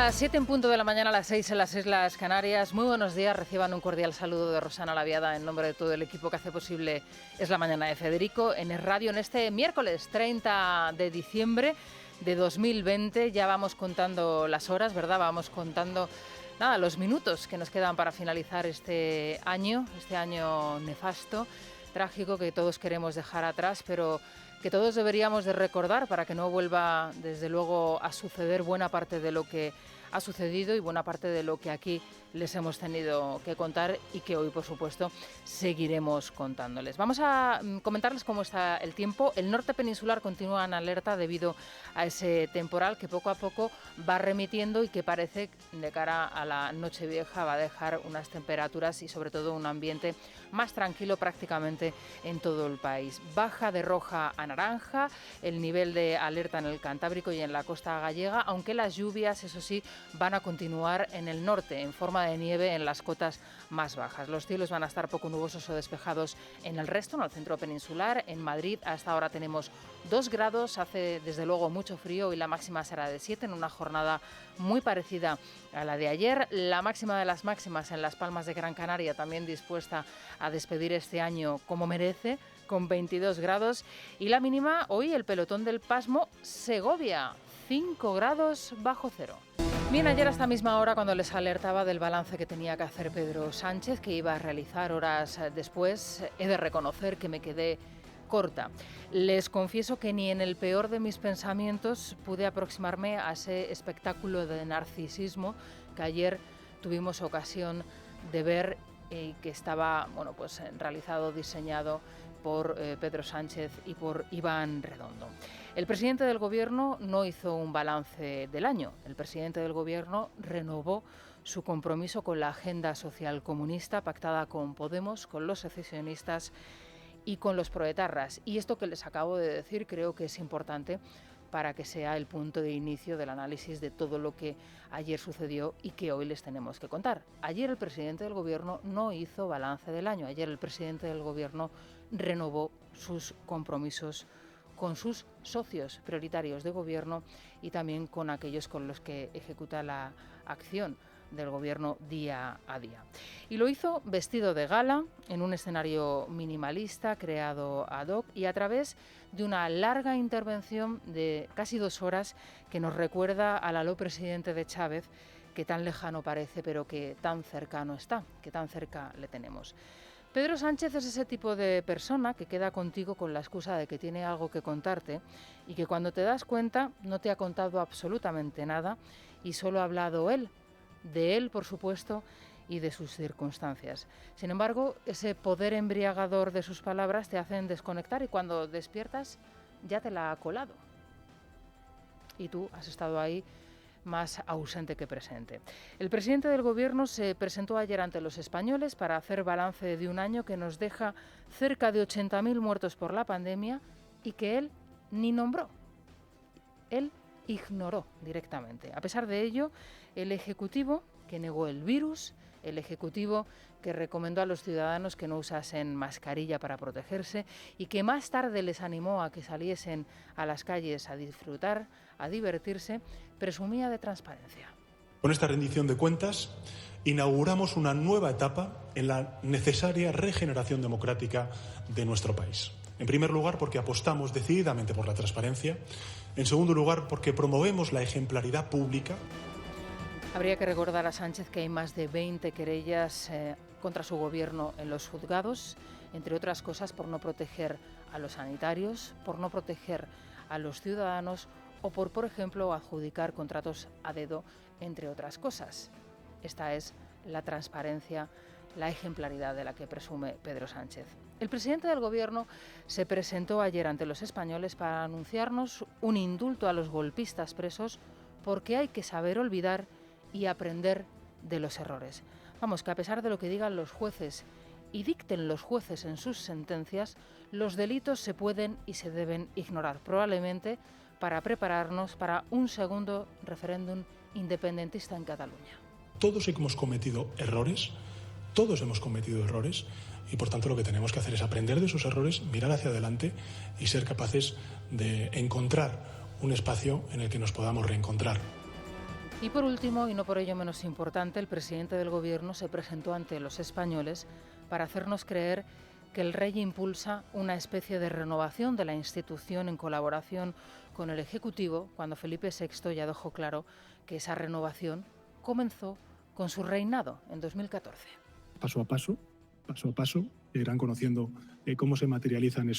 Las 7 en punto de la mañana, a las 6 en las Islas Canarias. Muy buenos días, reciban un cordial saludo de Rosana Laviada en nombre de todo el equipo que hace posible Es la Mañana de Federico en Es Radio en este miércoles 30 de diciembre de 2020. Ya vamos contando las horas, ¿verdad? Vamos contando los minutos que nos quedan para finalizar este año nefasto, trágico, que todos queremos dejar atrás, pero que todos deberíamos de recordar para que no vuelva, desde luego, a suceder buena parte de lo que ha sucedido y buena parte de lo que aquí les hemos tenido que contar y que hoy, por supuesto, seguiremos contándoles. Vamos a comentarles cómo está el tiempo. El norte peninsular continúa en alerta debido a ese temporal que poco a poco va remitiendo y que parece, de cara a la Nochevieja, va a dejar unas temperaturas y sobre todo un ambiente más tranquilo prácticamente en todo el país. Baja de roja a naranja el nivel de alerta en el Cantábrico y en la costa gallega, aunque las lluvias, eso sí, van a continuar en el norte en forma de nieve en las cotas más bajas. Los cielos van a estar poco nubosos o despejados en el resto, en el centro peninsular. En Madrid hasta ahora tenemos 2 grados, hace desde luego mucho frío y la máxima será de 7 en una jornada muy parecida a la de ayer. La máxima de las máximas en Las Palmas de Gran Canaria, también dispuesta a despedir este año como merece, con 22 grados. Y la mínima, hoy el pelotón del pasmo, Segovia, 5 grados bajo cero. Bien, ayer a esta misma hora, cuando les alertaba del balance que tenía que hacer Pedro Sánchez, que iba a realizar horas después, he de reconocer que me quedé corta. Les confieso que ni en el peor de mis pensamientos pude aproximarme a ese espectáculo de narcisismo que ayer tuvimos ocasión de ver y que estaba realizado, diseñado por Pedro Sánchez y por Iván Redondo. El presidente del Gobierno no hizo un balance del año. El presidente del Gobierno renovó su compromiso con la agenda social comunista pactada con Podemos, con los secesionistas y con los proetarras. Y esto que les acabo de decir creo que es importante para que sea el punto de inicio del análisis de todo lo que ayer sucedió y que hoy les tenemos que contar. Ayer el presidente del Gobierno no hizo balance del año. Ayer el presidente del Gobierno renovó sus compromisos con sus socios prioritarios de gobierno y también con aquellos con los que ejecuta la acción del gobierno día a día. Y lo hizo vestido de gala, en un escenario minimalista creado ad hoc y a través de una larga intervención de casi 2 horas que nos recuerda al aló presidente de Chávez, que tan lejano parece pero que tan cercano está, que tan cerca le tenemos. Pedro Sánchez es ese tipo de persona que queda contigo con la excusa de que tiene algo que contarte y que cuando te das cuenta no te ha contado absolutamente nada y solo ha hablado él, de él por supuesto y de sus circunstancias. Sin embargo, ese poder embriagador de sus palabras te hacen desconectar y cuando despiertas ya te la ha colado. Y tú has estado ahí más ausente que presente. El presidente del Gobierno se presentó ayer ante los españoles para hacer balance de un año que nos deja cerca de 80.000 muertos por la pandemia y que él ni nombró. Él ignoró directamente. A pesar de ello, el Ejecutivo, que negó el virus, el Ejecutivo que recomendó a los ciudadanos que no usasen mascarilla para protegerse y que más tarde les animó a que saliesen a las calles a disfrutar, a divertirse, presumía de transparencia. Con esta rendición de cuentas inauguramos una nueva etapa en la necesaria regeneración democrática de nuestro país. En primer lugar, porque apostamos decididamente por la transparencia. En segundo lugar, porque promovemos la ejemplaridad pública. Habría que recordar a Sánchez que hay más de 20 querellas contra su gobierno en los juzgados, entre otras cosas por no proteger a los sanitarios, por no proteger a los ciudadanos o por ejemplo, adjudicar contratos a dedo, entre otras cosas. Esta es la transparencia, la ejemplaridad de la que presume Pedro Sánchez. El presidente del Gobierno se presentó ayer ante los españoles para anunciarnos un indulto a los golpistas presos porque hay que saber olvidar y aprender de los errores. Vamos, que a pesar de lo que digan los jueces y dicten los jueces en sus sentencias, los delitos se pueden y se deben ignorar, probablemente para prepararnos para un segundo referéndum independentista en Cataluña. Todos hemos cometido errores y por tanto lo que tenemos que hacer es aprender de esos errores, mirar hacia adelante y ser capaces de encontrar un espacio en el que nos podamos reencontrar. Y por último, y no por ello menos importante, el presidente del Gobierno se presentó ante los españoles para hacernos creer que el rey impulsa una especie de renovación de la institución en colaboración con el Ejecutivo, cuando Felipe VI ya dejó claro que esa renovación comenzó con su reinado en 2014. Paso a paso, irán conociendo cómo se materializan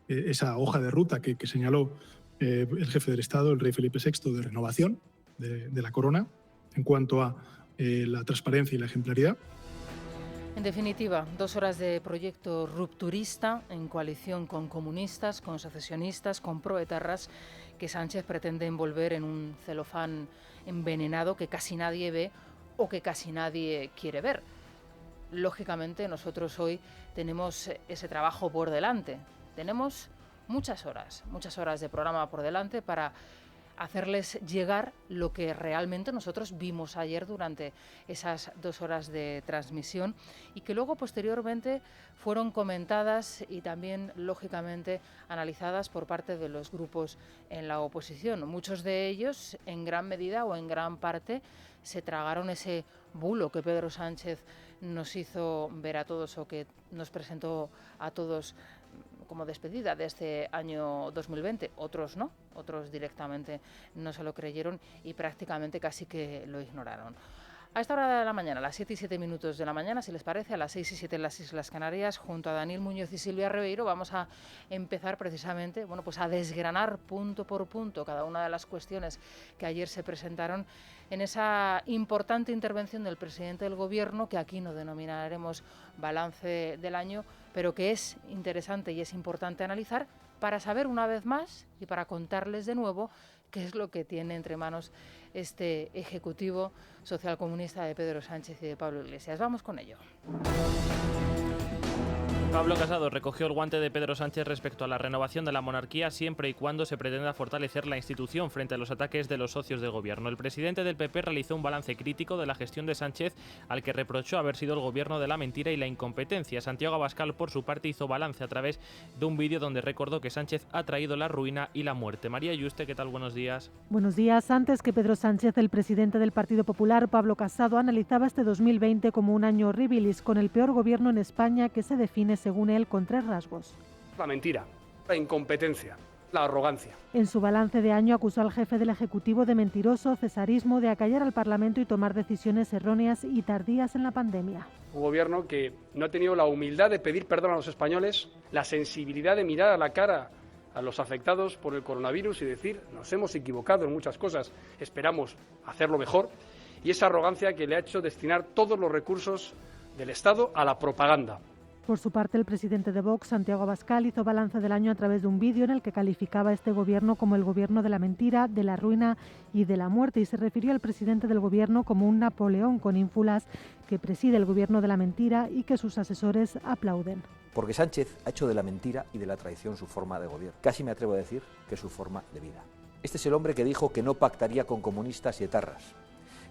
esa hoja de ruta que señaló el jefe del Estado, el rey Felipe VI, de renovación de la corona en cuanto a la transparencia y la ejemplaridad. En definitiva, 2 horas de proyecto rupturista en coalición con comunistas, con secesionistas, con proetarras, que Sánchez pretende envolver en un celofán envenenado que casi nadie ve o que casi nadie quiere ver. Lógicamente, nosotros hoy tenemos ese trabajo por delante. Tenemos muchas horas de programa por delante para hacerles llegar lo que realmente nosotros vimos ayer durante esas 2 horas de transmisión y que luego posteriormente fueron comentadas y también lógicamente analizadas por parte de los grupos en la oposición. Muchos de ellos en gran medida o en gran parte se tragaron ese bulo que Pedro Sánchez nos hizo ver a todos o que nos presentó a todos como despedida de este año 2020, otros no, otros directamente no se lo creyeron y prácticamente casi que lo ignoraron. A esta hora de la mañana, a las 7 y 7 minutos de la mañana, si les parece, a las 6 y 7 en las Islas Canarias, junto a Daniel Muñoz y Silvia Ribeiro, vamos a empezar precisamente, pues a desgranar punto por punto cada una de las cuestiones que ayer se presentaron en esa importante intervención del presidente del Gobierno, que aquí no denominaremos balance del año, pero que es interesante y es importante analizar para saber una vez más y para contarles de nuevo qué es lo que tiene entre manos este Ejecutivo socialcomunista de Pedro Sánchez y de Pablo Iglesias. Vamos con ello. Pablo Casado recogió el guante de Pedro Sánchez respecto a la renovación de la monarquía siempre y cuando se pretenda fortalecer la institución frente a los ataques de los socios de gobierno. El presidente del PP realizó un balance crítico de la gestión de Sánchez, al que reprochó haber sido el gobierno de la mentira y la incompetencia. Santiago Abascal, por su parte, hizo balance a través de un vídeo donde recordó que Sánchez ha traído la ruina y la muerte. María Yuste, ¿qué tal? Buenos días. Buenos días. Antes que Pedro Sánchez, el presidente del Partido Popular, Pablo Casado, analizaba este 2020 como un año horribilis, con el peor gobierno en España, que se define, según él, con 3 rasgos. La mentira, la incompetencia, la arrogancia. En su balance de año acusó al jefe del Ejecutivo de mentiroso, cesarismo, de acallar al Parlamento y tomar decisiones erróneas y tardías en la pandemia. Un gobierno que no ha tenido la humildad de pedir perdón a los españoles, la sensibilidad de mirar a la cara a los afectados por el coronavirus y decir, nos hemos equivocado en muchas cosas, esperamos hacerlo mejor, y esa arrogancia que le ha hecho destinar todos los recursos del Estado a la propaganda. Por su parte, el presidente de Vox, Santiago Abascal, hizo balance del año a través de un vídeo en el que calificaba a este gobierno como el gobierno de la mentira, de la ruina y de la muerte, y se refirió al presidente del gobierno como un Napoleón con ínfulas que preside el gobierno de la mentira y que sus asesores aplauden. Porque Sánchez ha hecho de la mentira y de la traición su forma de gobierno. Casi me atrevo a decir que su forma de vida. Este es el hombre que dijo que no pactaría con comunistas y etarras,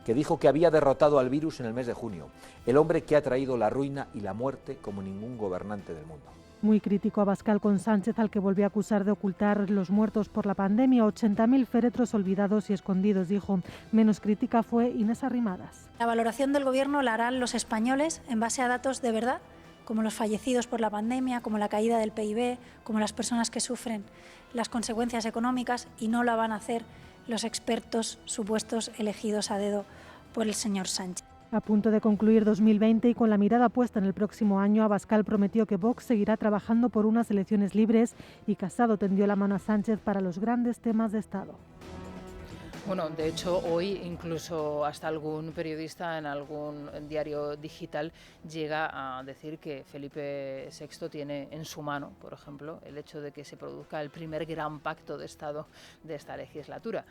que dijo que había derrotado al virus en el mes de junio, el hombre que ha traído la ruina y la muerte como ningún gobernante del mundo. Muy crítico Abascal con Sánchez, al que volvió a acusar de ocultar los muertos por la pandemia. 80.000 féretros olvidados y escondidos, dijo. Menos crítica fue Inés Arrimadas. La valoración del Gobierno la harán los españoles en base a datos de verdad, como los fallecidos por la pandemia, como la caída del PIB, como las personas que sufren las consecuencias económicas, y no la van a hacer los expertos supuestos elegidos a dedo por el señor Sánchez. A punto de concluir 2020 y con la mirada puesta en el próximo año, Abascal prometió que Vox seguirá trabajando por unas elecciones libres y Casado tendió la mano a Sánchez para los grandes temas de Estado. Bueno, de hecho, hoy incluso hasta algún periodista en algún diario digital llega a decir que Felipe VI tiene en su mano, por ejemplo, el hecho de que se produzca el primer gran pacto de Estado de esta legislatura.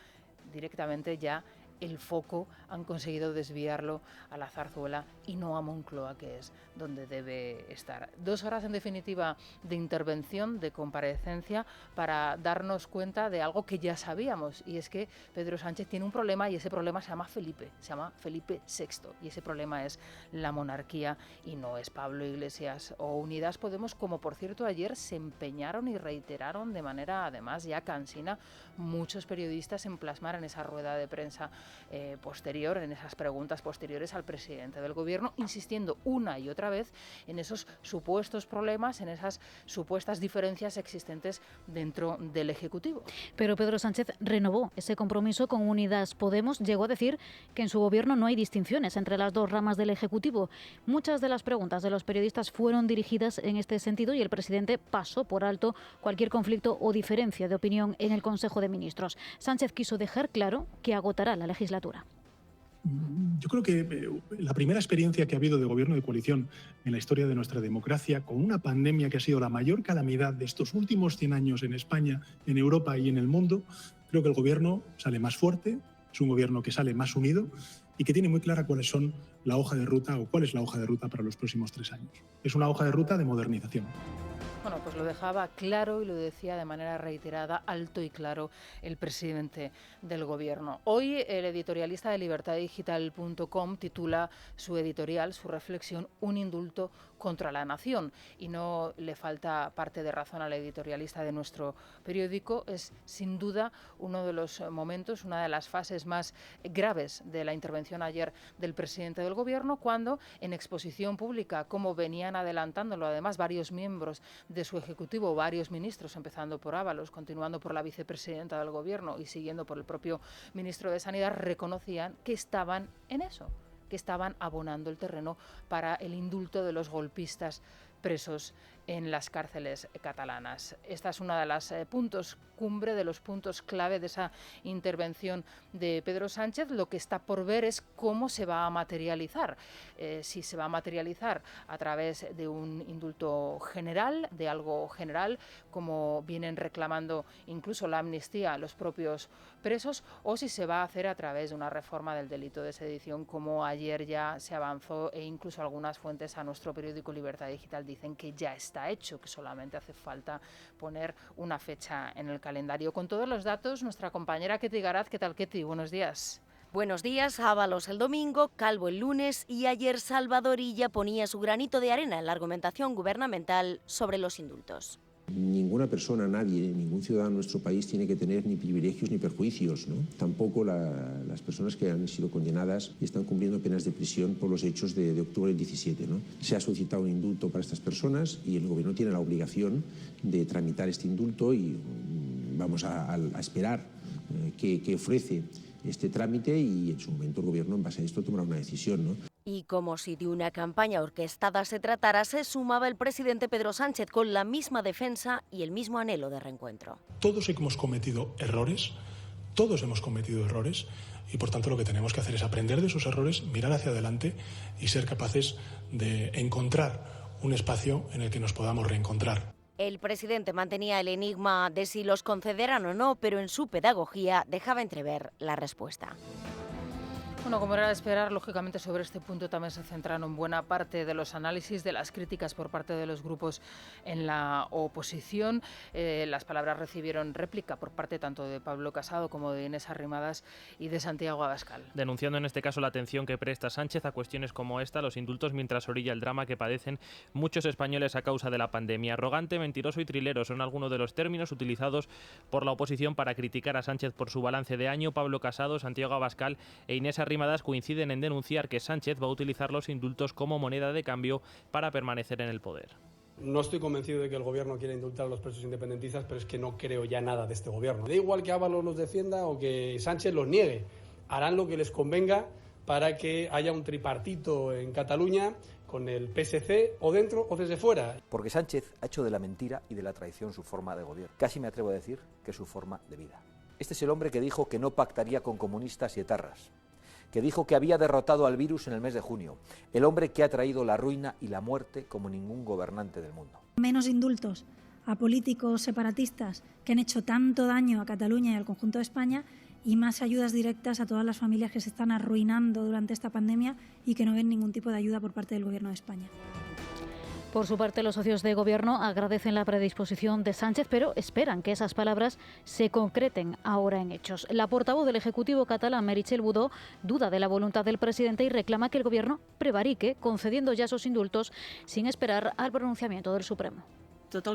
Directamente ya el foco han conseguido desviarlo a la Zarzuela y no a Moncloa, que es donde debe estar. 2 horas, en definitiva, de intervención, de comparecencia, para darnos cuenta de algo que ya sabíamos, y es que Pedro Sánchez tiene un problema, y ese problema se llama Felipe VI, y ese problema es la monarquía y no es Pablo Iglesias o Unidas Podemos, como por cierto ayer se empeñaron y reiteraron de manera además ya cansina muchos periodistas en plasmar en esa rueda de prensa posterior, en esas preguntas posteriores al presidente del Gobierno, insistiendo una y otra vez en esos supuestos problemas, en esas supuestas diferencias existentes dentro del Ejecutivo. Pero Pedro Sánchez renovó ese compromiso con Unidas Podemos. Llegó a decir que en su Gobierno no hay distinciones entre las dos ramas del Ejecutivo. Muchas de las preguntas de los periodistas fueron dirigidas en este sentido y el presidente pasó por alto cualquier conflicto o diferencia de opinión en el Consejo de Ministros. Sánchez quiso dejar claro que agotará la legislatura. Yo creo que la primera experiencia que ha habido de gobierno de coalición en la historia de nuestra democracia, con una pandemia que ha sido la mayor calamidad de estos últimos 100 años en España, en Europa y en el mundo, creo que el gobierno sale más fuerte, es un gobierno que sale más unido y que tiene muy clara cuál es la hoja de ruta para los próximos 3 años. Es una hoja de ruta de modernización. Bueno, pues lo dejaba claro y lo decía de manera reiterada, alto y claro, el presidente del Gobierno. Hoy el editorialista de libertadigital.com titula su editorial, su reflexión, Un indulto contra la nación. Y no le falta parte de razón al editorialista de nuestro periódico. Es sin duda uno de los momentos, una de las fases más graves de la intervención ayer del presidente del Gobierno, cuando en exposición pública, como venían adelantándolo además varios miembros de su Ejecutivo, varios ministros, empezando por Ábalos, continuando por la vicepresidenta del Gobierno y siguiendo por el propio ministro de Sanidad, reconocían que estaban en eso, que estaban abonando el terreno para el indulto de los golpistas presos en las cárceles catalanas. Esta es una de las puntos cumbre, de los puntos clave de esa intervención de Pedro Sánchez. Lo que está por ver es cómo se va a materializar. Si se va a materializar a través de un indulto general, de algo general, como vienen reclamando incluso la amnistía a los propios presos, o si se va a hacer a través de una reforma del delito de sedición, como ayer ya se avanzó e incluso algunas fuentes a nuestro periódico Libertad Digital dicen que ya está hecho, que solamente hace falta poner una fecha en el calendario. Con todos los datos, nuestra compañera Ketty Garaz. ¿Qué tal, Ketty? Buenos días. Buenos días. Ábalos el domingo, Calvo el lunes y ayer Salvador Illa ponía su granito de arena en la argumentación gubernamental sobre los indultos. Ninguna persona, nadie, ningún ciudadano de nuestro país tiene que tener ni privilegios ni perjuicios, ¿no? Tampoco las personas que han sido condenadas y están cumpliendo penas de prisión por los hechos de octubre del 17, ¿no? Se ha solicitado un indulto para estas personas y el Gobierno tiene la obligación de tramitar este indulto y vamos a esperar que ofrece este trámite y en su momento el Gobierno en base a esto tomará una decisión, ¿no? Y como si de una campaña orquestada se tratara, se sumaba el presidente Pedro Sánchez con la misma defensa y el mismo anhelo de reencuentro. Todos hemos cometido errores y por tanto lo que tenemos que hacer es aprender de esos errores, mirar hacia adelante y ser capaces de encontrar un espacio en el que nos podamos reencontrar. El presidente mantenía el enigma de si los concederán o no, pero en su pedagogía dejaba entrever la respuesta. Bueno, como era de esperar, lógicamente sobre este punto también se centraron buena parte de los análisis, de las críticas por parte de los grupos en la oposición. Las palabras recibieron réplica por parte tanto de Pablo Casado como de Inés Arrimadas y de Santiago Abascal. Denunciando en este caso la atención que presta Sánchez a cuestiones como esta, los indultos, mientras orilla el drama que padecen muchos españoles a causa de la pandemia. Arrogante, mentiroso y trilero son algunos de los términos utilizados por la oposición para criticar a Sánchez por su balance de año. Pablo Casado, Santiago Abascal e Inés Arrimadas coinciden en denunciar que Sánchez va a utilizar los indultos como moneda de cambio para permanecer en el poder. No estoy convencido de que el Gobierno quiera indultar a los presos independentistas, pero es que no creo ya nada de este Gobierno. Da igual que Ábalos los defienda o que Sánchez los niegue. Harán lo que les convenga para que haya un tripartito en Cataluña con el PSC o dentro o desde fuera. Porque Sánchez ha hecho de la mentira y de la traición su forma de gobierno. Casi me atrevo a decir que es su forma de vida. Este es el hombre que dijo que no pactaría con comunistas y etarras, que dijo que había derrotado al virus en el mes de junio, el hombre que ha traído la ruina y la muerte como ningún gobernante del mundo. Menos indultos a políticos separatistas que han hecho tanto daño a Cataluña y al conjunto de España y más ayudas directas a todas las familias que se están arruinando durante esta pandemia y que no ven ningún tipo de ayuda por parte del Gobierno de España. Por su parte, los socios de Gobierno agradecen la predisposición de Sánchez, pero esperan que esas palabras se concreten ahora en hechos. La portavoz del Ejecutivo catalán, Meritxell Budó, duda de la voluntad del presidente y reclama que el Gobierno prevarique, concediendo ya esos indultos sin esperar al pronunciamiento del Supremo. todo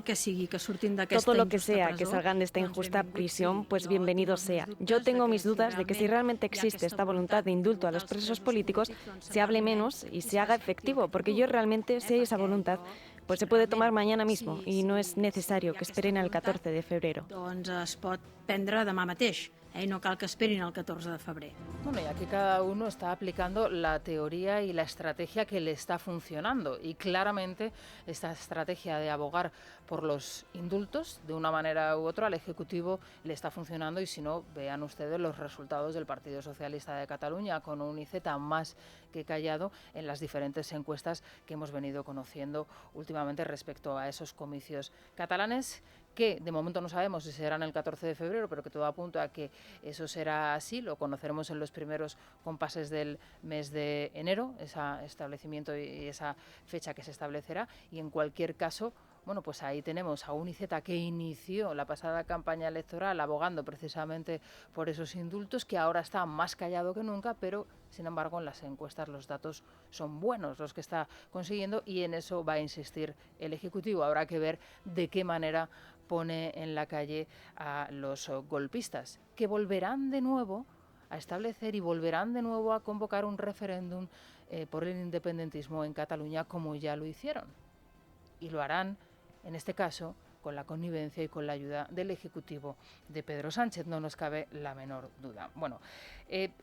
lo que sea que salgan de esta injusta prisión, pues bienvenido sea. Yo tengo mis dudas de que si realmente existe esta voluntad de indulto a los presos políticos, se hable menos y se haga efectivo, porque yo realmente, si hay esa voluntad, pues se puede tomar mañana mismo y no es necesario que esperen al 14 de febrero. Doncs es pot prendre demà mateix, no cal que esperin el 14 de febrer. Bueno, y aquí cada uno está aplicando la teoría y la estrategia que le está funcionando. Y claramente esta estrategia de abogar por los indultos, de una manera u otra, al Ejecutivo le está funcionando. Y si no, vean ustedes los resultados del Partido Socialista de Cataluña, con un IZ más que callado en las diferentes encuestas que hemos venido conociendo últimamente respecto a esos comicios catalanes, que de momento no sabemos si serán el 14 de febrero, pero que todo apunta a que eso será así. Lo conoceremos en los primeros compases del mes de enero, ese establecimiento y esa fecha que se establecerá. Y en cualquier caso, bueno, pues ahí tenemos a un IZ que inició la pasada campaña electoral abogando precisamente por esos indultos, que ahora está más callado que nunca, pero sin embargo en las encuestas los datos son buenos los que está consiguiendo, y en eso va a insistir el Ejecutivo. Habrá que ver de qué manera pone en la calle a los golpistas, que volverán de nuevo a establecer y volverán de nuevo a convocar un referéndum por el independentismo en Cataluña, como ya lo hicieron. Y lo harán, en este caso, con la connivencia y con la ayuda del Ejecutivo de Pedro Sánchez, no nos cabe la menor duda. Bueno,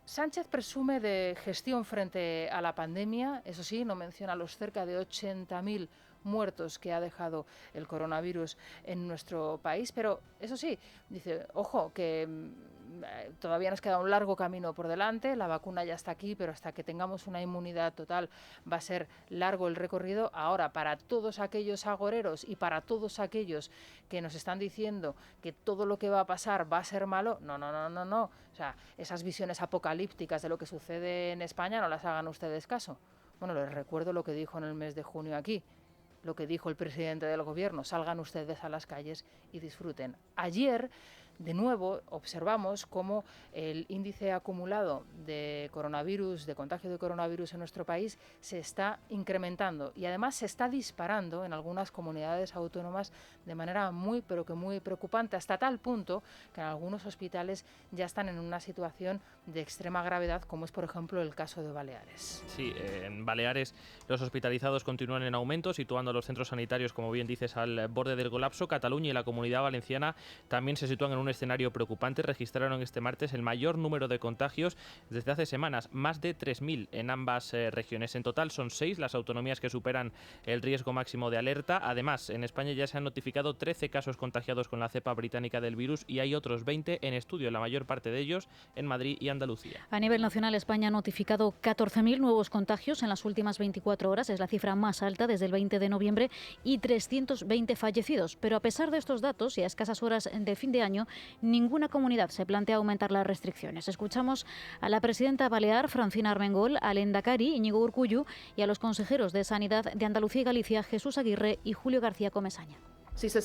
Sánchez presume de gestión frente a la pandemia, eso sí, no menciona los cerca de 80.000 muertos que ha dejado el coronavirus en nuestro país, pero eso sí, dice, ojo, que todavía nos queda un largo camino por delante, la vacuna ya está aquí, pero hasta que tengamos una inmunidad total va a ser largo el recorrido. Ahora, para todos aquellos agoreros y para todos aquellos que nos están diciendo que todo lo que va a pasar va a ser malo, no. O sea, esas visiones apocalípticas de lo que sucede en España no las hagan ustedes caso. Bueno, les recuerdo lo que dijo en el mes de junio aquí, lo que dijo el presidente del gobierno: salgan ustedes a las calles y disfruten. Ayer, de nuevo, observamos cómo el índice acumulado de coronavirus, de contagio de coronavirus en nuestro país, se está incrementando y además se está disparando en algunas comunidades autónomas de manera muy, pero que muy preocupante, hasta tal punto que en algunos hospitales ya están en una situación de extrema gravedad, como es, por ejemplo, el caso de Baleares. Sí, en Baleares los hospitalizados continúan en aumento, situando a los centros sanitarios, como bien dices, al borde del colapso. Cataluña y la Comunidad Valenciana también se sitúan en un escenario preocupante. Registraron este martes el mayor número de contagios desde hace semanas, más de 3.000 en ambas regiones. En total son 6 las autonomías que superan el riesgo máximo de alerta. Además, en España ya se han notificado 13 casos contagiados con la cepa británica del virus y hay otros 20 en estudio, la mayor parte de ellos en Madrid y Andalucía. A nivel nacional, España ha notificado 14.000 nuevos contagios en las últimas 24 horas. Es la cifra más alta desde el 20 de noviembre y 320 fallecidos. Pero a pesar de estos datos y a escasas horas de fin de año, ninguna comunidad se plantea aumentar las restricciones. Escuchamos a la presidenta balear, Francina Armengol, al Endacari, Íñigo Urkullu, y a los consejeros de Sanidad de Andalucía y Galicia, Jesús Aguirre y Julio García Comesaña. Si la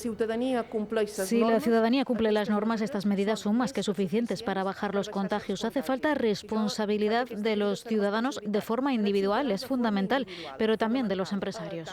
ciudadanía cumple las normas, estas medidas son más que suficientes para bajar los contagios. Hace falta responsabilidad de los ciudadanos de forma individual, es fundamental, pero también de los empresarios.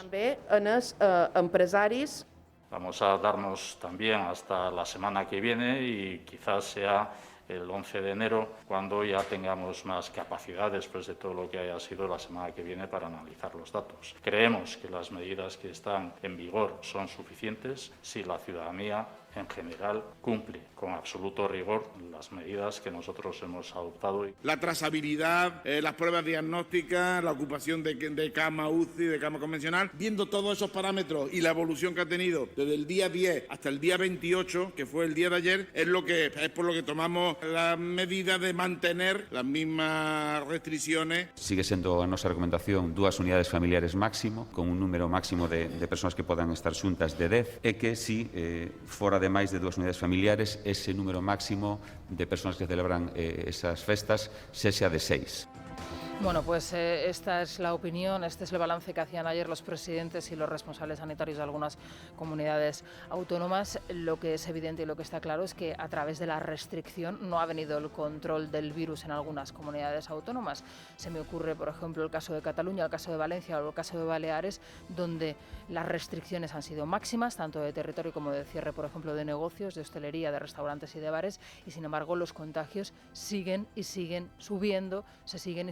Vamos a darnos también hasta la semana que viene y quizás sea el 11 de enero cuando ya tengamos más capacidad después de todo lo que haya sido la semana que viene para analizar los datos. Creemos que las medidas que están en vigor son suficientes si la ciudadanía en general cumple con absoluto rigor las medidas que nosotros hemos adoptado. La trazabilidad, las pruebas diagnósticas, la ocupación de cama UCI, de cama convencional, viendo todos esos parámetros y la evolución que ha tenido desde el día 10 hasta el día 28, que fue el día de ayer, es por lo que tomamos la medida de mantener las mismas restricciones. Sigue sendo a nosa recomendación 2 unidades familiares máximo, con un número máximo de persoas que podan estar xuntas de 10, e que si fora de máis de 2 unidades familiares, ese número máximo de persoas que celebran esas festas sexa de 6. Bueno, pues esta es la opinión, este es el balance que hacían ayer los presidentes y los responsables sanitarios de algunas comunidades autónomas. Lo que es evidente y lo que está claro es que a través de la restricción no ha venido el control del virus en algunas comunidades autónomas. Se me ocurre, por ejemplo, el caso de Cataluña, el caso de Valencia o el caso de Baleares, donde las restricciones han sido máximas, tanto de territorio como de cierre, por ejemplo, de negocios, de hostelería, de restaurantes y de bares, y sin embargo los contagios siguen y siguen subiendo, se siguen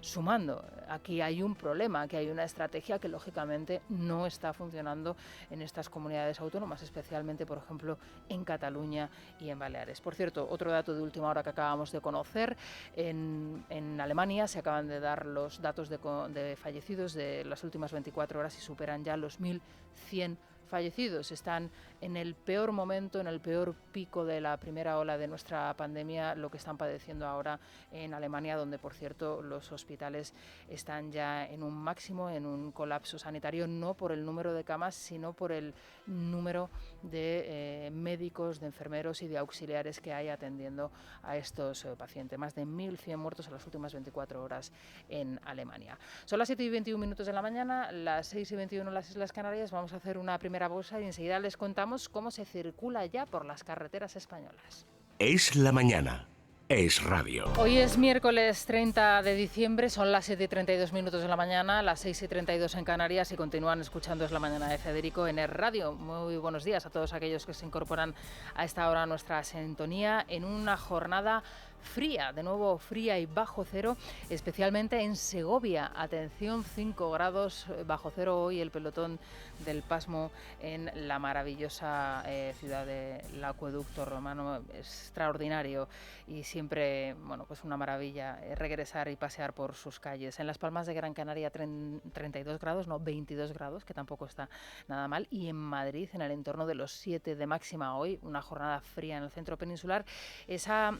sumando. Aquí hay un problema, aquí hay una estrategia que lógicamente no está funcionando en estas comunidades autónomas, especialmente, por ejemplo, en Cataluña y en Baleares. Por cierto, otro dato de última hora que acabamos de conocer, en Alemania se acaban de dar los datos de fallecidos de las últimas 24 horas y superan ya los 1.100 fallecidos. Están en el peor momento, en el peor pico de la primera ola de nuestra pandemia, lo que están padeciendo ahora en Alemania, donde, por cierto, los hospitales están ya en un máximo, en un colapso sanitario, no por el número de camas, sino por el número de médicos, de enfermeros y de auxiliares que hay atendiendo a estos pacientes. Más de 1.100 muertos en las últimas 24 horas en Alemania. Son las 7:21 de la mañana, las 6:21 en las Islas Canarias. Vamos a hacer una primera bolsa y enseguida les contamos cómo se circula ya por las carreteras españolas. Es la mañana. Es radio. Hoy es miércoles 30 de diciembre, son las 7:32 de la mañana, las 6:32 en Canarias, y continúan escuchando Es la mañana de Federico en Es Radio. Muy buenos días a todos aquellos que se incorporan a esta hora a nuestra sintonía en una jornada fría, de nuevo fría y bajo cero, especialmente en Segovia. Atención, 5 grados bajo cero hoy, el pelotón del pasmo en la maravillosa ciudad del Acueducto Romano. Extraordinario y siempre, bueno, pues una maravilla regresar y pasear por sus calles. En Las Palmas de Gran Canaria 32 grados, no 22 grados, que tampoco está nada mal, y en Madrid en el entorno de los 7 de máxima hoy, una jornada fría en el centro peninsular. Esa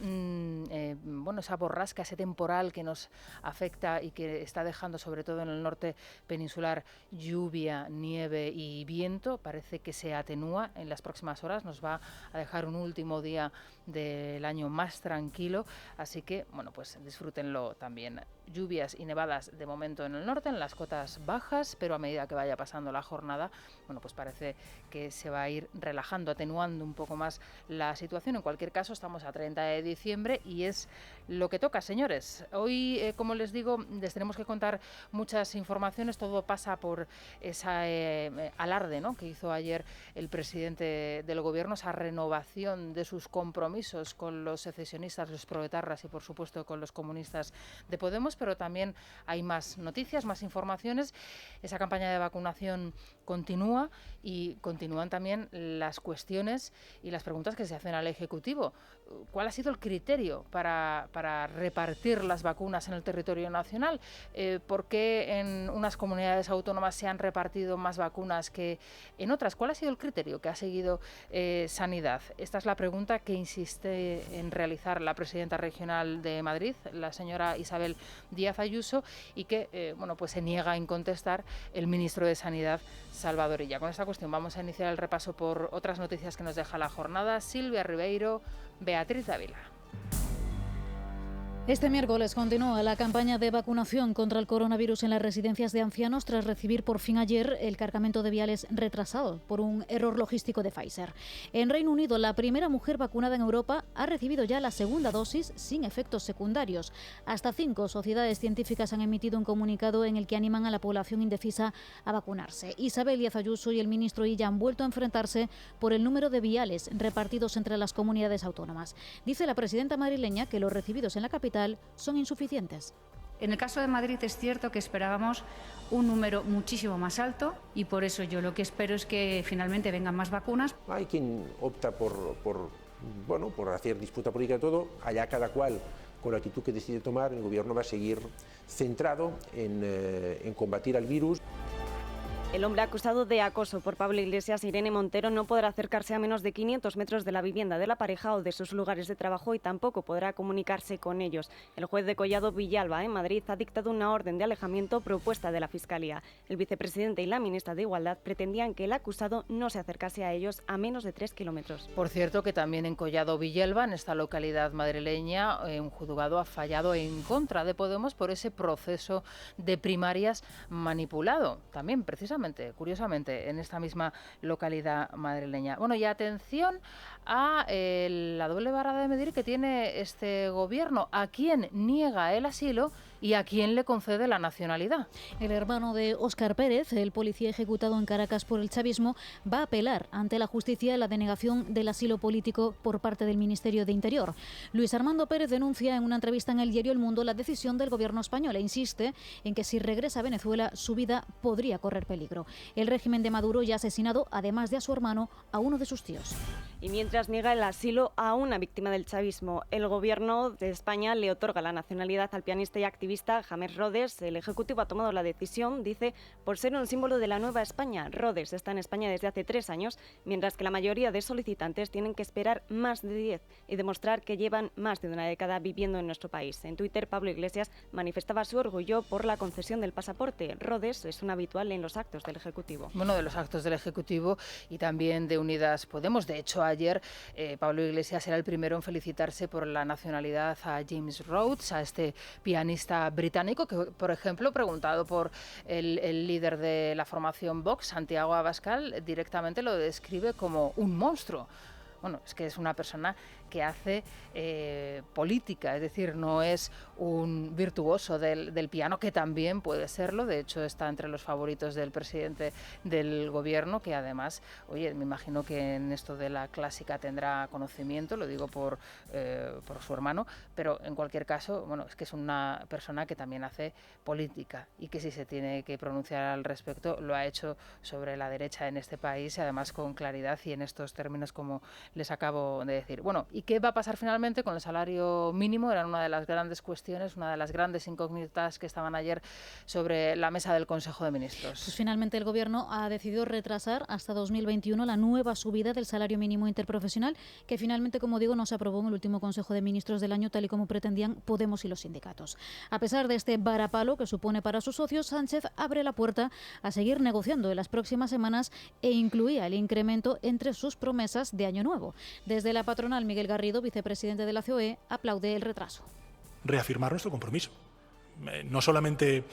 borrasca, ese temporal que nos afecta y que está dejando sobre todo en el norte peninsular lluvia, nieve y viento, parece que se atenúa en las próximas horas, nos va a dejar un último día del año más tranquilo, así que bueno, pues disfrútenlo también. Lluvias y nevadas de momento en el norte, en las cotas bajas, pero a medida que vaya pasando la jornada, bueno, pues parece que se va a ir relajando, atenuando un poco más la situación. En cualquier caso, estamos a 30 de diciembre y es lo que toca, señores. Hoy, como les digo, les tenemos que contar muchas informaciones. Todo pasa por ese alarde, ¿no?, que hizo ayer el presidente del Gobierno, esa renovación de sus compromisos con los secesionistas, los proetarras y, por supuesto, con los comunistas de Podemos. Pero también hay más noticias, más informaciones. Esa campaña de vacunación continúa y continúan también las cuestiones y las preguntas que se hacen al Ejecutivo. ¿Cuál ha sido el criterio para repartir las vacunas en el territorio nacional? ¿Por qué en unas comunidades autónomas se han repartido más vacunas que en otras? ¿Cuál ha sido el criterio que ha seguido Sanidad? Esta es la pregunta que insiste en realizar la presidenta regional de Madrid, la señora Isabel Díaz Ayuso, y que pues se niega en contestar el ministro de Sanidad, Salvador Illa. Con esta cuestión vamos a iniciar el repaso por otras noticias que nos deja la jornada. Silvia Ribeiro, Beatriz Dávila. Este miércoles continúa la campaña de vacunación contra el coronavirus en las residencias de ancianos tras recibir por fin ayer el cargamento de viales retrasado por un error logístico de Pfizer. En Reino Unido, la primera mujer vacunada en Europa ha recibido ya la segunda dosis sin efectos secundarios. Hasta 5 sociedades científicas han emitido un comunicado en el que animan a la población indecisa a vacunarse. Isabel Díaz Ayuso y el ministro Illa han vuelto a enfrentarse por el número de viales repartidos entre las comunidades autónomas. Dice la presidenta madrileña que los recibidos en la capital son insuficientes. En el caso de Madrid es cierto que esperábamos un número muchísimo más alto y por eso yo lo que espero es que finalmente vengan más vacunas. Hay quien opta por hacer disputa política de todo, allá cada cual con la actitud que decide tomar. El Gobierno va a seguir centrado en combatir al virus. El hombre acusado de acoso por Pablo Iglesias, Irene Montero, no podrá acercarse a menos de 500 metros de la vivienda de la pareja o de sus lugares de trabajo y tampoco podrá comunicarse con ellos. El juez de Collado Villalba, en Madrid, ha dictado una orden de alejamiento propuesta de la Fiscalía. El vicepresidente y la ministra de Igualdad pretendían que el acusado no se acercase a ellos a menos de 3 kilómetros. Por cierto, que también en Collado Villalba, en esta localidad madrileña, un juzgado ha fallado en contra de Podemos por ese proceso de primarias manipulado. También, precisamente, curiosamente, en esta misma localidad madrileña. Bueno, y atención a la doble vara de medir que tiene este gobierno. ¿A quién niega el asilo y a quién le concede la nacionalidad? El hermano de Óscar Pérez, el policía ejecutado en Caracas por el chavismo, va a apelar ante la justicia la denegación del asilo político por parte del Ministerio de Interior. Luis Armando Pérez denuncia en una entrevista en el diario El Mundo la decisión del gobierno español e insiste en que si regresa a Venezuela su vida podría correr peligro. El régimen de Maduro ya ha asesinado, además de a su hermano, a uno de sus tíos. Y mientras niega el asilo a una víctima del chavismo, el gobierno de España le otorga la nacionalidad al pianista y activista James Rhodes. El Ejecutivo ha tomado la decisión, dice, por ser un símbolo de la nueva España. Rhodes está en España desde hace 3 años, mientras que la mayoría de solicitantes tienen que esperar más de 10 y demostrar que llevan más de una década viviendo en nuestro país. En Twitter, Pablo Iglesias manifestaba su orgullo por la concesión del pasaporte. Rhodes es un habitual en los actos del Ejecutivo. Bueno, de los actos del Ejecutivo y también de Unidas Podemos. De hecho, ayer Pablo Iglesias era el primero en felicitarse por la nacionalidad a James Rhodes, a este pianista británico que, por ejemplo, preguntado por el líder de la formación Vox, Santiago Abascal, directamente lo describe como un monstruo. Bueno, es que es una persona que hace política, es decir, no es un virtuoso del piano, que también puede serlo. De hecho, está entre los favoritos del presidente del gobierno, que además, oye, me imagino que en esto de la clásica tendrá conocimiento, lo digo por su hermano, pero en cualquier caso, bueno, es que es una persona que también hace política y que si se tiene que pronunciar al respecto, lo ha hecho sobre la derecha en este país, y además con claridad y en estos términos como les acabo de decir. Bueno, ¿y qué va a pasar finalmente con el salario mínimo? Era una de las grandes cuestiones, una de las grandes incógnitas que estaban ayer sobre la mesa del Consejo de Ministros. Pues finalmente el Gobierno ha decidido retrasar hasta 2021 la nueva subida del salario mínimo interprofesional, que finalmente, como digo, no se aprobó en el último Consejo de Ministros del año, tal y como pretendían Podemos y los sindicatos. A pesar de este varapalo que supone para sus socios, Sánchez abre la puerta a seguir negociando en las próximas semanas e incluía el incremento entre sus promesas de año nuevo. Desde la patronal, Miguel Garrido, vicepresidente de la COE, aplaude el retraso. Reafirmar nuestro compromiso. No solamente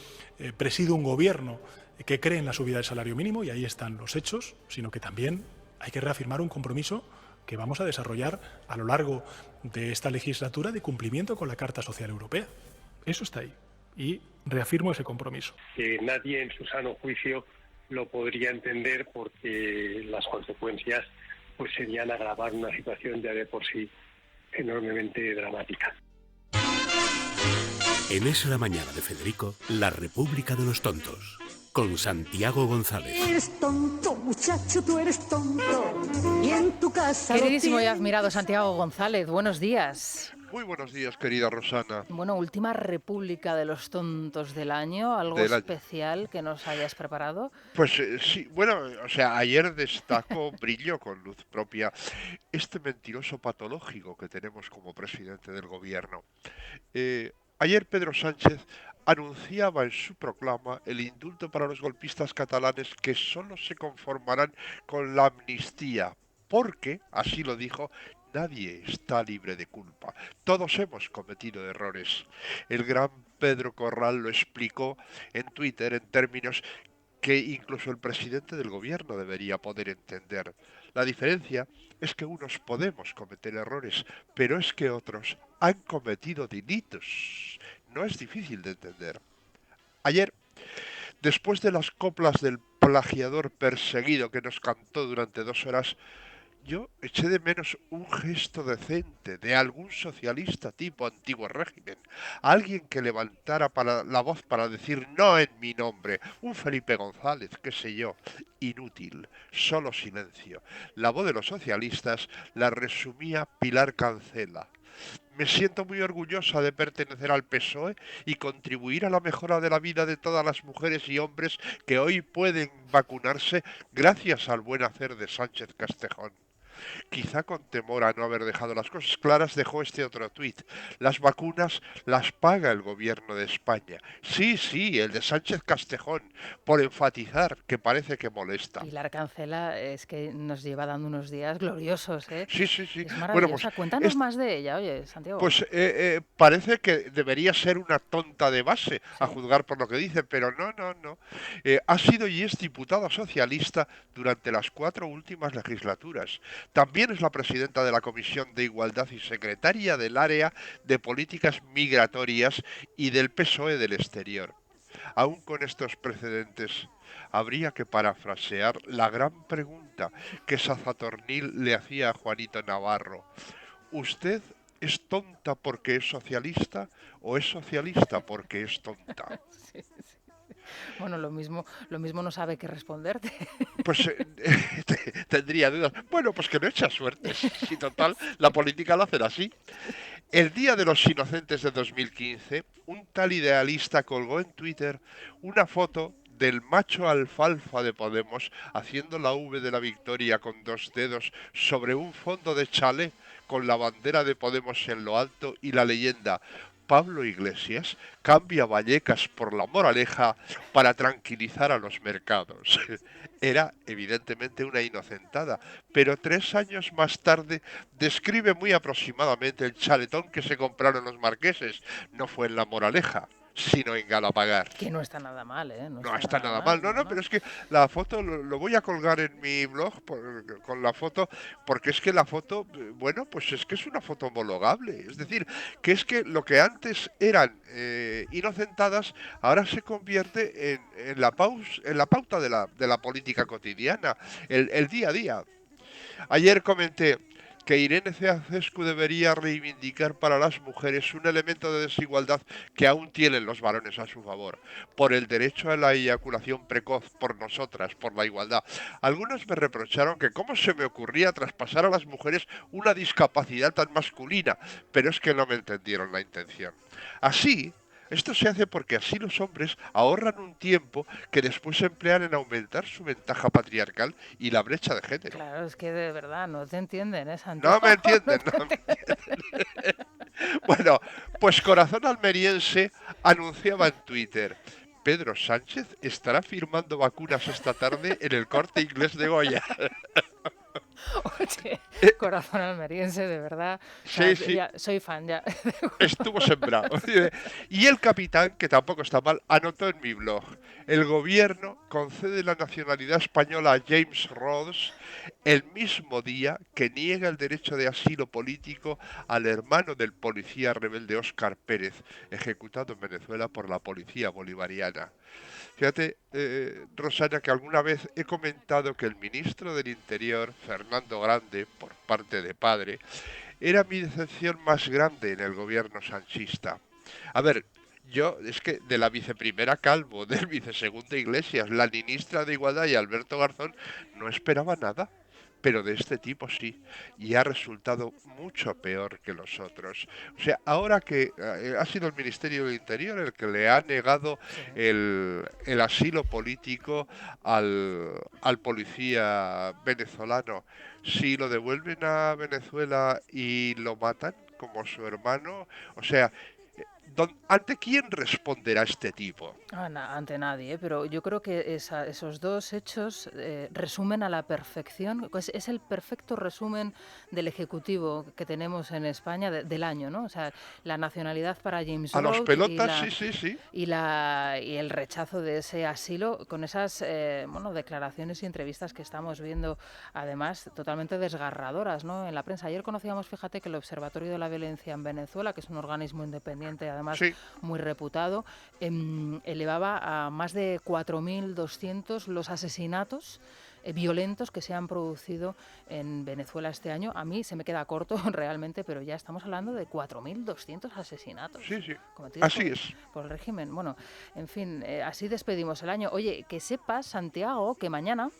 presido un gobierno que cree en la subida del salario mínimo, y ahí están los hechos, sino que también hay que reafirmar un compromiso que vamos a desarrollar a lo largo de esta legislatura de cumplimiento con la Carta Social Europea. Eso está ahí y reafirmo ese compromiso. Nadie en su sano juicio lo podría entender, porque las consecuencias pues serían agravar una situación ya de por sí enormemente dramática. En Es la Mañana de Federico, la República de los Tontos, con Santiago González. Eres tonto, muchacho, tú eres tonto. Y en tu casa. Queridísimo y admirado Santiago González, buenos días. Muy buenos días, querida Rosana. Bueno, última República de los Tontos del año, ¿algo especial que nos hayas preparado? Pues sí, bueno, o sea, ayer destacó, brilló con luz propia, este mentiroso patológico que tenemos como presidente del gobierno. Ayer Pedro Sánchez anunciaba en su proclama el indulto para los golpistas catalanes, que solo se conformarán con la amnistía, porque, así lo dijo, nadie está libre de culpa. Todos hemos cometido errores. El gran Pedro Corral lo explicó en Twitter en términos que incluso el presidente del gobierno debería poder entender. La diferencia es que unos podemos cometer errores, pero es que otros han cometido delitos. No es difícil de entender. Ayer, después de las coplas del plagiador perseguido que nos cantó durante 2 horas, yo eché de menos un gesto decente de algún socialista tipo antiguo régimen, alguien que levantara la voz para decir no en mi nombre, un Felipe González, qué sé yo. Inútil, solo silencio. La voz de los socialistas la resumía Pilar Cancela. Me siento muy orgullosa de pertenecer al PSOE y contribuir a la mejora de la vida de todas las mujeres y hombres que hoy pueden vacunarse gracias al buen hacer de Sánchez Castejón. Quizá con temor a no haber dejado las cosas claras, dejó este otro tuit. Las vacunas las paga el gobierno de España. Sí, el de Sánchez Castejón, por enfatizar, que parece que molesta. Pilar Cancela es que nos lleva dando unos días gloriosos, ¿eh? Sí. Es maravillosa. Cuéntanos más de ella, oye, Santiago. Pues parece que debería ser una tonta de base, a juzgar por lo que dice, pero no. Ha sido y es diputada socialista durante las 4 últimas legislaturas. También es la presidenta de la Comisión de Igualdad y secretaria del área de políticas migratorias y del PSOE del exterior. Aún con estos precedentes, habría que parafrasear la gran pregunta que Sazatornil le hacía a Juanito Navarro. ¿Usted es tonta porque es socialista o es socialista porque es tonta? Sí. Bueno, lo mismo no sabe qué responderte. Pues tendría dudas. Bueno, pues que no echa suerte. Si total, la política lo hacen así. El Día de los Inocentes de 2015, un tal idealista colgó en Twitter una foto del macho alfalfa de Podemos haciendo la V de la victoria con 2 dedos sobre un fondo de chalet con la bandera de Podemos en lo alto y la leyenda Pablo Iglesias cambia Vallecas por La Moraleja para tranquilizar a los mercados. Era evidentemente una inocentada, pero 3 años más tarde describe muy aproximadamente el chaletón que se compraron los marqueses. No fue en La Moraleja, sino en Galapagar. Que no está nada mal, ¿eh? No está nada mal. No, pero es que la foto lo voy a colgar en mi blog con la foto, porque es que la foto, bueno, pues es que es una foto homologable. Es decir, que es que lo que antes eran inocentadas, ahora se convierte en la pauta de la política cotidiana, el día a día. Ayer comenté que Irene Ceaușescu debería reivindicar para las mujeres un elemento de desigualdad que aún tienen los varones a su favor, por el derecho a la eyaculación precoz, por nosotras, por la igualdad. Algunos me reprocharon que cómo se me ocurría traspasar a las mujeres una discapacidad tan masculina, pero es que no me entendieron la intención. Esto se hace porque así los hombres ahorran un tiempo que después emplean en aumentar su ventaja patriarcal y la brecha de género. Claro, es que de verdad no te entienden, ¿eh, Santiago? No me entienden. Bueno, pues Corazón Almeriense anunciaba en Twitter: Pedro Sánchez estará firmando vacunas esta tarde en el Corte Inglés de Goya. Oye, Corazón Almeriense, de verdad. Sí. Ya, soy fan ya. Estuvo sembrado. Y el capitán, que tampoco está mal, anotó en mi blog: el gobierno concede la nacionalidad española a James Rhodes el mismo día que niega el derecho de asilo político al hermano del policía rebelde Óscar Pérez, ejecutado en Venezuela por la policía bolivariana. Fíjate, Rosana, que alguna vez he comentado que el ministro del Interior, Fernando Grande, por parte de padre, era mi decepción más grande en el gobierno sanchista. A ver, yo, es que de la viceprimera Calvo, del vicesegundo Iglesias, la ministra de Igualdad y Alberto Garzón, no esperaba nada. Pero de este tipo sí, y ha resultado mucho peor que los otros. O sea, ahora que ha sido el Ministerio del Interior el que le ha negado el asilo político al policía venezolano, si lo devuelven a Venezuela y lo matan como su hermano, o sea, ¿ante quién responderá este tipo? Ante nadie, pero yo creo que esos 2 hechos resumen a la perfección, pues es el perfecto resumen del Ejecutivo que tenemos en España del año, ¿no? O sea, la nacionalidad para James Rhodes. A los pelotas, sí. Y el rechazo de ese asilo con esas declaraciones y entrevistas que estamos viendo, además, totalmente desgarradoras, ¿no? En la prensa. Ayer conocíamos, fíjate, que el Observatorio de la Violencia en Venezuela, que es un organismo independiente, además muy reputado, elevaba a más de 4.200 los asesinatos violentos que se han producido en Venezuela este año. A mí se me queda corto realmente, pero ya estamos hablando de 4.200 asesinatos. Sí. Así es. Por el régimen. Bueno, en fin, así despedimos el año. Oye, que sepas, Santiago, que mañana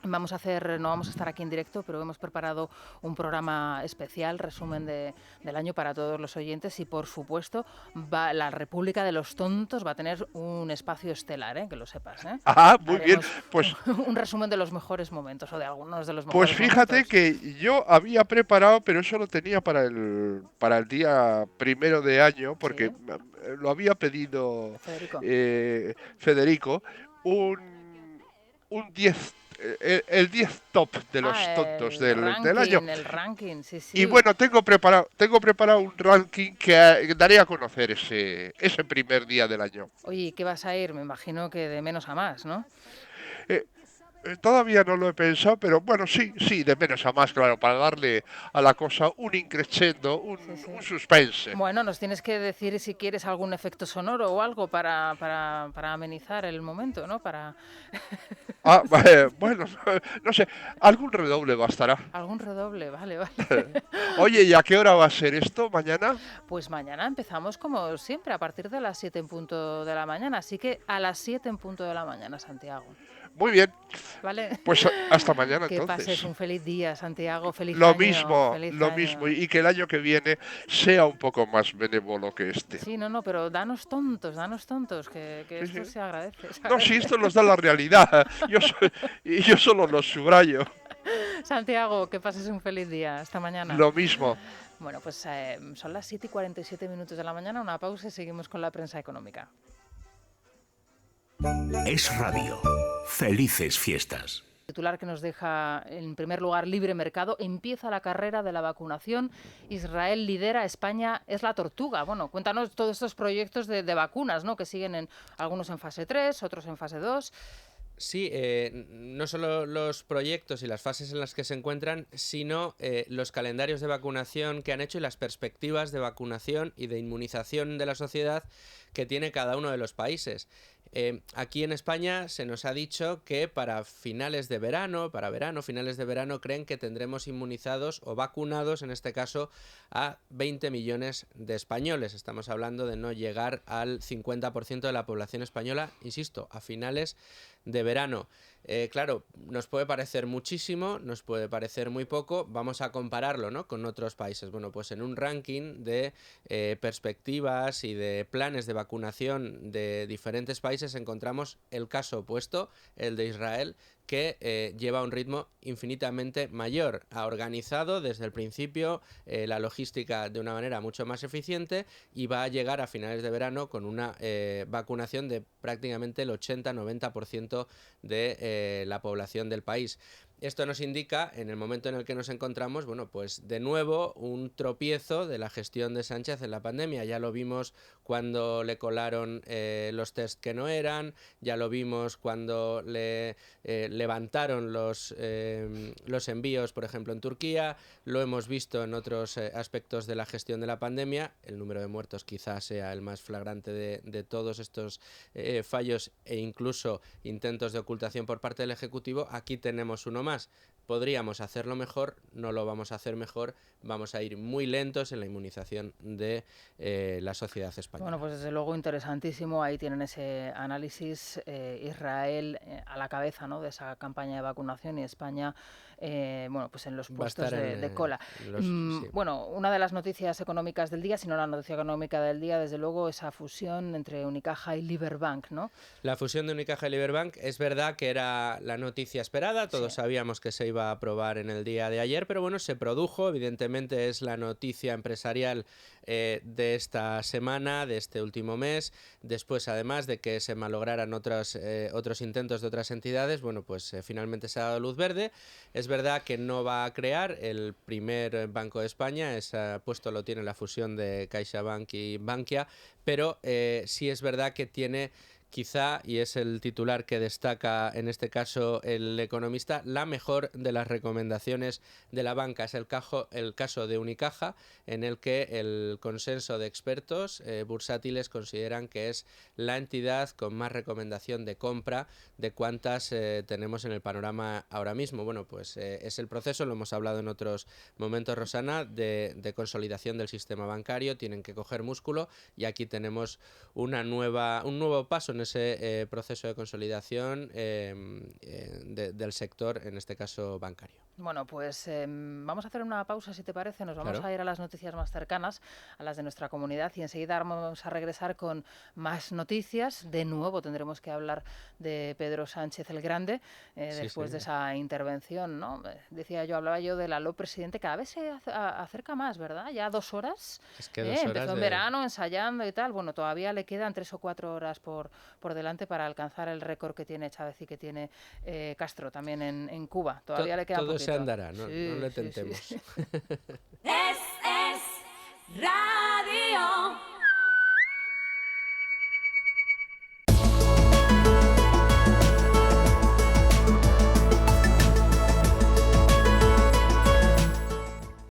no vamos a estar aquí en directo, pero hemos preparado un programa especial, resumen del año para todos los oyentes y, por supuesto, la República de los Tontos va a tener un espacio estelar, que lo sepas. Ah, muy bien. Pues un resumen de los mejores momentos o de algunos de los pues mejores fíjate momentos. que yo había preparado, pero eso lo tenía para el día 1 de año, porque ¿Sí? lo había pedido Federico, un 10, el 10 top de los tontos del año. El ranking, sí. Y bueno, tengo preparado un ranking que daría a conocer ese primer día del año. Oye, ¿qué vas a ir? Me imagino que de menos a más, ¿no? Todavía no lo he pensado, pero bueno, sí, de menos a más, claro, para darle a la cosa un increscendo, un suspense. Bueno, nos tienes que decir si quieres algún efecto sonoro o algo para amenizar el momento, ¿no? Bueno, no sé, algún redoble bastará. Algún redoble, vale. Oye, ¿y a qué hora va a ser esto mañana? Pues mañana empezamos como siempre, a partir de las 7 en punto de la mañana, así que a las 7 en punto de la mañana, Santiago. Muy bien. Vale. Pues hasta mañana que entonces. Que pases un feliz día, Santiago, feliz lo año. Mismo, feliz lo año. mismo, y que el año que viene sea un poco más benévolo que este. Sí, no, pero danos tontos, que sí, esto se agradece. No, sí, esto nos da la realidad, yo solo los subrayo. Santiago, que pases un feliz día, hasta mañana. Lo mismo. Bueno, pues son las 7:47 de la mañana, una pausa y seguimos con la prensa económica. Es Radio. Felices fiestas. El titular que nos deja en primer lugar libre mercado: empieza la carrera de la vacunación. Israel lidera, España es la tortuga. Bueno, cuéntanos todos estos proyectos de vacunas, ¿no? Que siguen algunos en fase 3, otros en fase 2. Sí, no solo los proyectos y las fases en las que se encuentran, sino los calendarios de vacunación que han hecho y las perspectivas de vacunación y de inmunización de la sociedad que tiene cada uno de los países. Aquí en España se nos ha dicho que para finales de verano, creen que tendremos inmunizados o vacunados, en este caso, a 20 millones de españoles. Estamos hablando de no llegar al 50% de la población española, insisto, a finales de verano. Claro, nos puede parecer muchísimo, nos puede parecer muy poco. Vamos a compararlo, ¿no?, con otros países. Bueno, pues en un ranking de perspectivas y de planes de vacunación de diferentes países encontramos el caso opuesto, el de Israel, que lleva un ritmo infinitamente mayor. Ha organizado desde el principio la logística de una manera mucho más eficiente y va a llegar a finales de verano con una vacunación de prácticamente el 80-90% de la población del país. Esto nos indica, en el momento en el que nos encontramos, bueno, pues de nuevo un tropiezo de la gestión de Sánchez en la pandemia. Ya lo vimos cuando le colaron los test que no eran, ya lo vimos cuando le levantaron los envíos, por ejemplo, en Turquía, lo hemos visto en otros aspectos de la gestión de la pandemia. El número de muertos quizás sea el más flagrante de todos estos fallos e incluso intentos de ocultación por parte del Ejecutivo. Aquí tenemos uno más. Podríamos hacerlo mejor, no lo vamos a hacer mejor, vamos a ir muy lentos en la inmunización de la sociedad española. Bueno, pues desde luego interesantísimo, ahí tienen ese análisis, Israel a la cabeza, ¿no?, de esa campaña de vacunación y España bueno, pues en los puestos de cola. Sí. Bueno, una de las noticias económicas del día, si no la noticia económica del día, desde luego esa fusión entre Unicaja y Liberbank, ¿no? La fusión de Unicaja y Liberbank es verdad que era la noticia esperada, todos sabíamos que se iba a aprobar en el día de ayer, pero bueno, se produjo, evidentemente es la noticia empresarial de esta semana, de este último mes, después además de que se malograran otros intentos de otras entidades, bueno, pues finalmente se ha dado luz verde. Es verdad que no va a crear el primer Banco de España, ese puesto lo tiene la fusión de CaixaBank y Bankia, pero sí es verdad que tiene quizá, y es el titular que destaca en este caso el economista, la mejor de las recomendaciones de la banca. Es el caso de Unicaja, en el que el consenso de expertos bursátiles consideran que es la entidad con más recomendación de compra de cuantas tenemos en el panorama ahora mismo. Bueno, pues es el proceso, lo hemos hablado en otros momentos, Rosana, de consolidación del sistema bancario. Tienen que coger músculo y aquí tenemos un nuevo paso en ese proceso de consolidación del sector, en este caso bancario. Bueno, pues vamos a hacer una pausa, si te parece. Nos vamos Claro. a ir a las noticias más cercanas, a las de nuestra comunidad, y enseguida vamos a regresar con más noticias. De nuevo tendremos que hablar de Pedro Sánchez el Grande, después de esa intervención, ¿no? Hablaba yo del aló presidente, cada vez se acerca más, ¿verdad? Ya 2 horas. Es que 2 horas empezó en verano, ensayando y tal. Bueno, todavía le quedan 3 o 4 horas por delante para alcanzar el récord que tiene Chávez y que tiene Castro también en Cuba. Todavía le queda todo poquito. se andará, no le tentemos. Es Radio